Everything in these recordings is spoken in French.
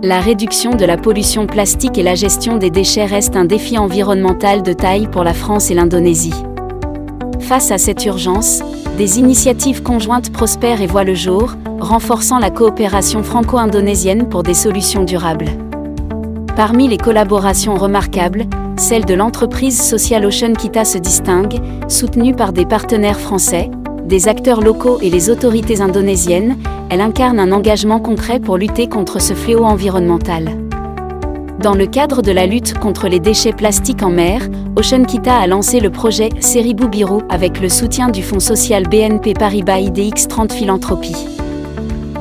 La réduction de la pollution plastique et la gestion des déchets restent un défi environnemental de taille pour la France et l'Indonésie. Face à cette urgence, des initiatives conjointes prospèrent et voient le jour, renforçant la coopération franco-indonésienne pour des solutions durables. Parmi les collaborations remarquables, celle de l'entreprise sociale Ocean Kita se distingue, soutenue par des partenaires français, des acteurs locaux et les autorités indonésiennes. Elle incarne un engagement concret pour lutter contre ce fléau environnemental. Dans le cadre de la lutte contre les déchets plastiques en mer, Ocean Kita a lancé le projet Seribu Biru avec le soutien du fonds social BNP Paribas IDX 30 Philanthropie.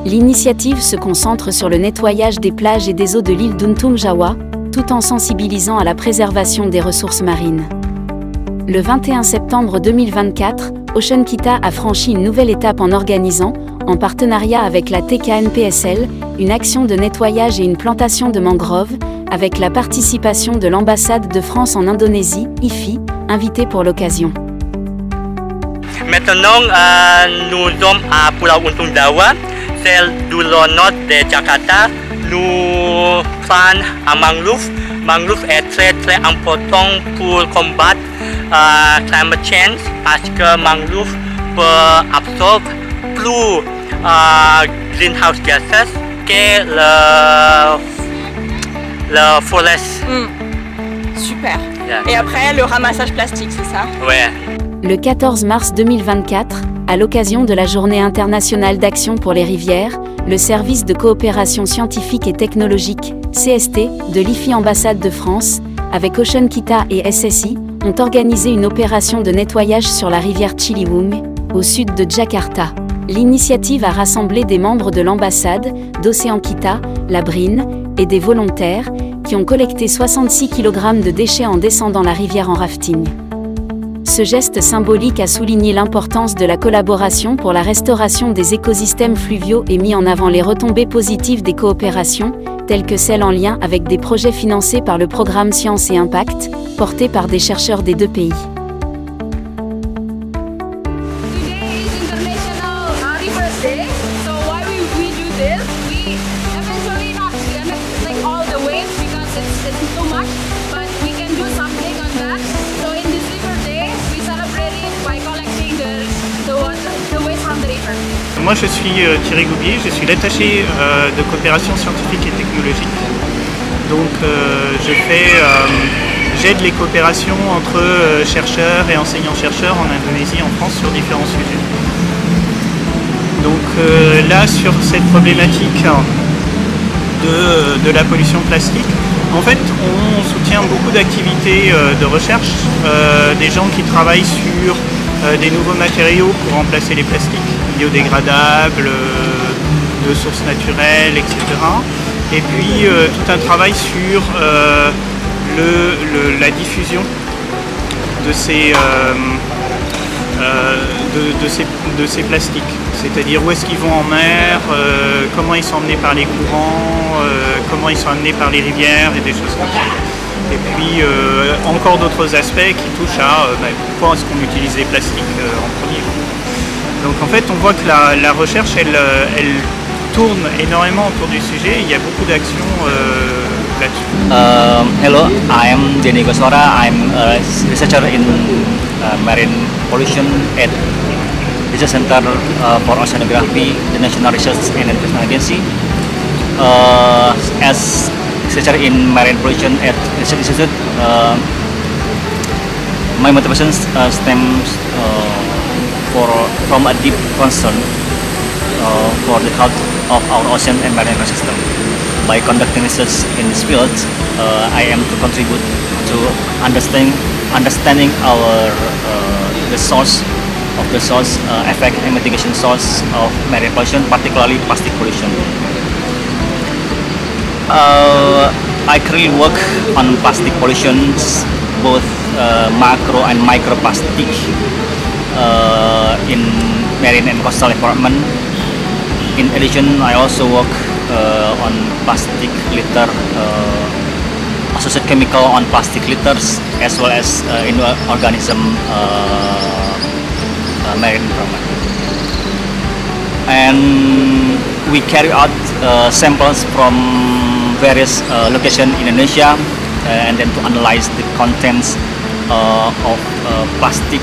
L'initiative se concentre sur le nettoyage des plages et des eaux de l'île d'Untung Jawa, tout en sensibilisant à la préservation des ressources marines. Le 21 septembre 2024, Ocean Kita a franchi une nouvelle étape en organisant, en partenariat avec la TKNPSL, une action de nettoyage et une plantation de mangroves, avec la participation de l'ambassade de France en Indonésie, IFI, invitée pour l'occasion. Maintenant, nous sommes à Pulau Untung Jawa, c'est du nord de Jakarta. Nous plantons un mangrove. Mangrove est très important pour combattre climate change parce que mangrove peut absorber plus greenhouse gases que le forest. Super. Yeah. Et après, le ramassage plastique, c'est ça? Ouais. Le 14 mars 2024, à l'occasion de la Journée internationale d'action pour les rivières, le service de coopération scientifique et technologique, CST, de l'IFI Ambassade de France, avec Ocean Kita et SSI, ont organisé une opération de nettoyage sur la rivière Ciliwung, au sud de Jakarta. L'initiative a rassemblé des membres de l'ambassade, d'Océan Kita, la Brine, et des volontaires, qui ont collecté 66 kg de déchets en descendant la rivière en rafting. Ce geste symbolique a souligné l'importance de la collaboration pour la restauration des écosystèmes fluviaux et mis en avant les retombées positives des coopérations, telles que celles en lien avec des projets financés par le programme Science et Impact, porté par des chercheurs des deux pays. Moi je suis Thierry Goubier, je suis l'attaché de coopération scientifique et technologique. Donc j'aide les coopérations entre chercheurs et enseignants-chercheurs en Indonésie et en France sur différents sujets. Donc là sur cette problématique de la pollution plastique, en fait on soutient beaucoup d'activités de recherche, des gens qui travaillent sur des nouveaux matériaux pour remplacer les plastiques biodégradables, de sources naturelles, etc. Et puis tout un travail sur la diffusion de ces plastiques, c'est-à-dire où est-ce qu'ils vont en mer, comment ils sont emmenés par les courants, comment ils sont amenés par les rivières et des choses comme ça. Et puis encore d'autres aspects qui touchent à pourquoi est-ce qu'on utilise les plastiques en premier. Donc en fait on voit que la recherche elle tourne énormément autour du sujet, il y a beaucoup d'actions là-dessus. Hello, I am Denny Goswara. I'm a researcher in marine pollution at Research Center for Oceanography, the National Research and Investment Agency. As researcher in marine pollution at Research Institute, my motivation stems from a deep concern for the health of our ocean and marine ecosystem. By conducting research in this field, I am to contribute to understanding our the source effect and mitigation source of marine pollution, particularly plastic pollution. I currently work on plastic pollution, both macro and microplastic in marine and coastal environment. In addition, I also work on plastic litter, associated chemical on plastic litters, as well as in organism marine environment. And we carry out samples from various locations in Indonesia and then to analyze the contents of plastic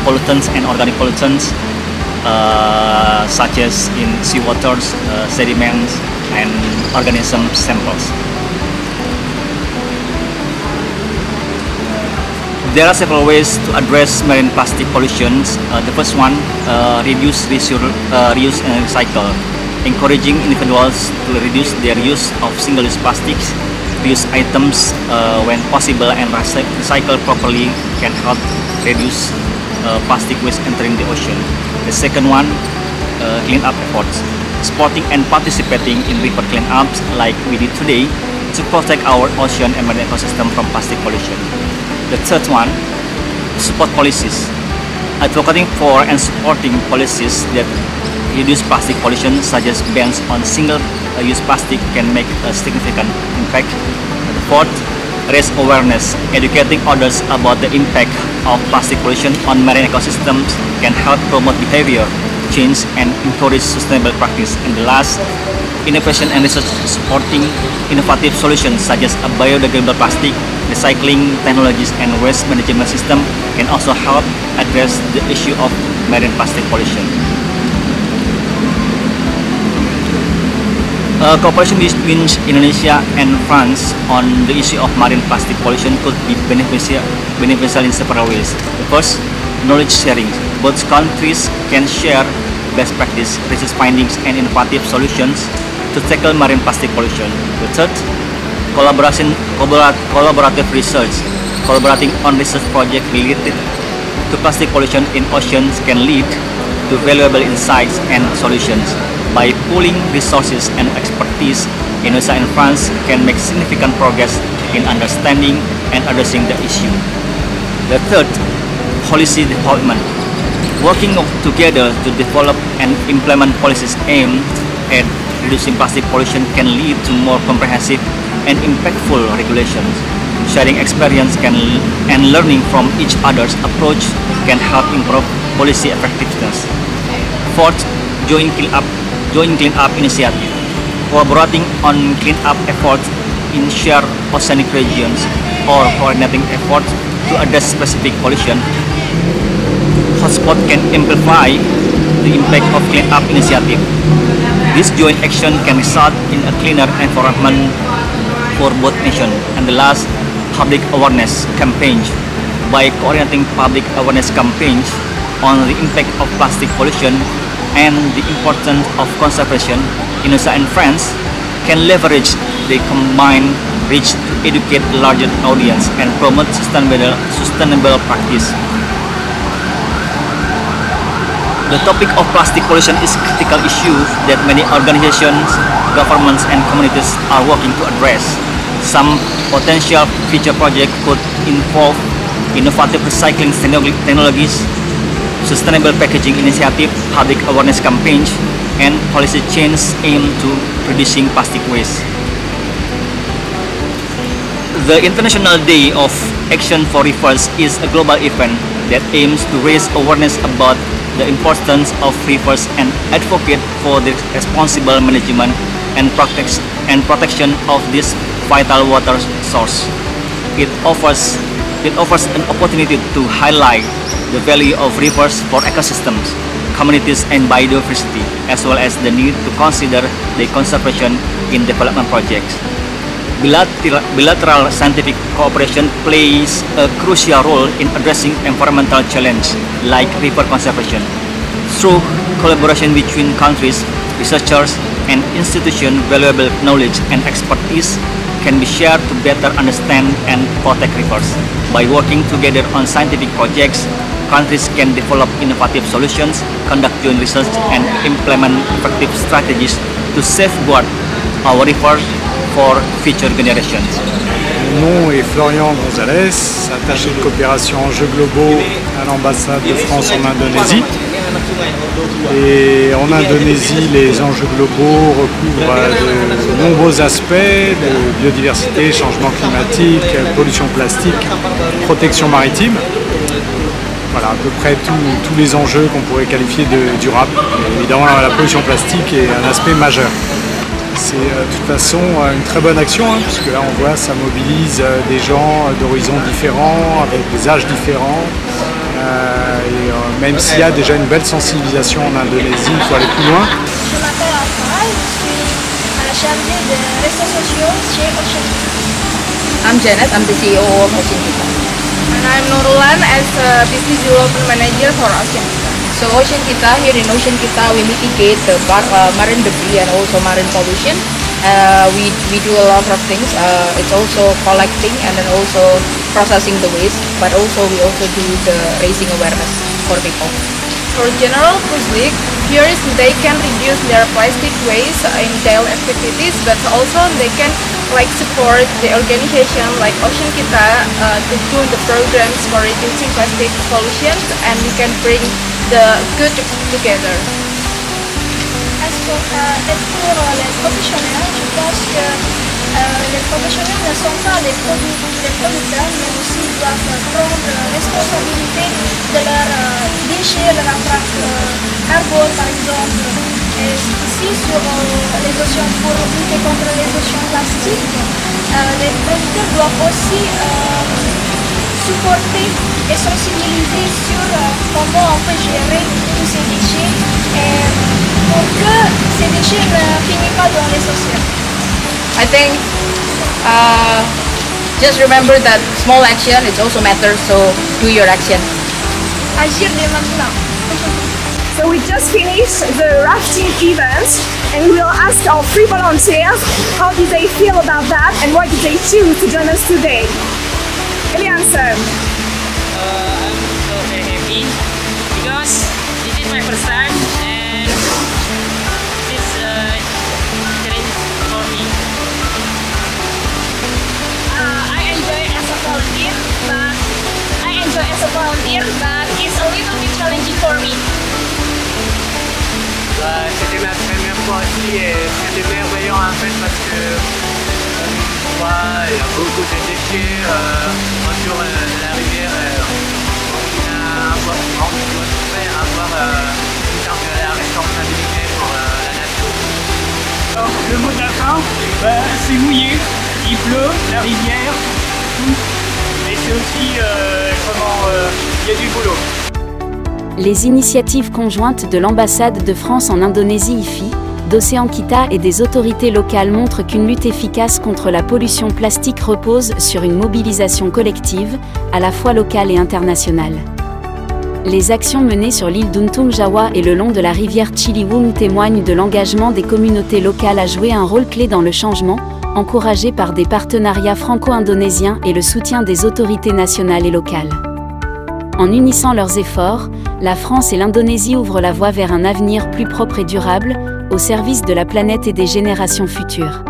pollutants and organic pollutants such as in seawaters, sediments and organism samples. There are several ways to address marine plastic pollutions. The first one, reduce, reuse and recycle. Encouraging individuals to reduce their use of single-use plastics, reuse items when possible and recycle properly can help reduce plastic waste entering the ocean. The second one, clean-up efforts. Supporting and participating in river clean-ups like we did today to protect our ocean and marine ecosystem from plastic pollution. The third one, support policies. Advocating for and supporting policies that reduce plastic pollution, such as bans on single-use plastic, can make a significant impact. The fourth, raise awareness. Educating others about the impact of plastic pollution on marine ecosystems can help promote behavior change and encourage sustainable practice. And the last, innovation and research supporting innovative solutions such as a biodegradable plastic, recycling technologies and waste management system can also help address the issue of marine plastic pollution. Cooperation between Indonesia and France on the issue of marine plastic pollution could be beneficial in several ways. The first, knowledge sharing. Both countries can share best practice, research findings, and innovative solutions to tackle marine plastic pollution. The third, collaborative research. Collaborating on research projects related to plastic pollution in oceans can lead to valuable insights and solutions. By pooling resources and expertise, Indonesia and France can make significant progress in understanding and addressing the issue. The third, policy development. Working together to develop and implement policies aimed at reducing plastic pollution can lead to more comprehensive and impactful regulations. Sharing experience and learning from each other's approach can help improve policy effectiveness. Fourth, joint clean-up initiative. Collaborating on clean-up efforts in shared oceanic regions or coordinating efforts to address specific pollution hotspot can amplify the impact of clean-up initiative. This joint action can result in a cleaner environment for both nations. And the last, public awareness campaigns. By coordinating public awareness campaigns on the impact of plastic pollution and the importance of conservation, Indonesia and France can leverage the combined reach to educate a larger audience and promote sustainable practice. The topic of plastic pollution is a critical issue that many organizations, governments, and communities are working to address. Some potential future projects could involve innovative recycling technologies, sustainable packaging initiative, public awareness campaigns, and policy changes aimed to reducing plastic waste. The International Day of Action for Rivers is a global event that aims to raise awareness about the importance of rivers and advocate for the responsible management and protection of this vital water source. It offers an opportunity to highlight the value of rivers for ecosystems, communities, and biodiversity, as well as the need to consider their conservation in development projects. Bilateral scientific cooperation plays a crucial role in addressing environmental challenges like river conservation. Through collaboration between countries, researchers, and institutions, valuable knowledge and expertise can be shared to better understand and protect rivers. By working together on scientific projects, countries can develop innovative solutions, conduct joint research, and implement effective strategies to safeguard our rivers for future generations. Mon nom est Florian Gonzalez, attaché de coopération enjeux globaux à l'ambassade de France en Indonésie. Et en Indonésie, les enjeux globaux recouvrent de nombreux aspects de biodiversité, changement climatique, pollution plastique, protection maritime. Voilà, à peu près tous les enjeux qu'on pourrait qualifier de durables. Et évidemment, la pollution plastique est un aspect majeur. C'est de toute façon une très bonne action, hein, puisque là on voit ça mobilise des gens d'horizons différents, avec des âges différents. Même s'il y a déjà une belle sensibilisation en Indonésie, il faut aller plus loin. Je m'appelle Afra, je suis chargée des réseaux sociaux chez Ocean Kita. I'm Janet, I'm the CEO of Ocean Kita. And I'm Nurulan as a Business Development Manager for Ocean Kita. So Ocean Kita, here in Ocean Kita, we mitigate the marine debris and also marine pollution. We do a lot of things. It's also collecting and then also processing the waste, but also we also do the raising awareness for people. For general public, viewers they can reduce their plastic waste in daily activities, but also they can support the organization like Ocean Kita to do the programs for reducing plastic pollution, and we can bring the good together. Pour les professionnels, je pense que les professionnels ne sont pas les producteurs, mais aussi doivent prendre responsabilité de leurs déchets, leur empreinte carbone par exemple. Et ici sur les océans, pour lutter contre les océans plastiques, les producteurs doivent aussi supporter et sensibiliser sur comment on peut gérer tous ces déchets pour que ces déchets ne finissent pas dans les océans. I think just remember that small action it also matters, so do your action. Agir dès maintenant. So we just finished the rafting event and we will ask our free volunteers how did they feel about that and why did they choose to join us today. Elianson. I'm so very happy because this is my first time and it's challenge for me. I enjoy as a volunteer, but it's a little bit challenging for me. C'était ma première fois aussi et c'était merveilleux en fait parce que il y a beaucoup de déchets autour de la rivière. On doit faire avoir de la responsabilité pour la nature. Alors, le mot de la fin, c'est mouillé, il pleut, la rivière, tout. Mais c'est aussi il y a du boulot. Les initiatives conjointes de l'ambassade de France en Indonésie IFI, d'Ocean Kita et des autorités locales montrent qu'une lutte efficace contre la pollution plastique repose sur une mobilisation collective, à la fois locale et internationale. Les actions menées sur l'île d'Untung Jawa et le long de la rivière Ciliwung témoignent de l'engagement des communautés locales à jouer un rôle clé dans le changement, encouragé par des partenariats franco-indonésiens et le soutien des autorités nationales et locales. En unissant leurs efforts, la France et l'Indonésie ouvrent la voie vers un avenir plus propre et durable, au service de la planète et des générations futures.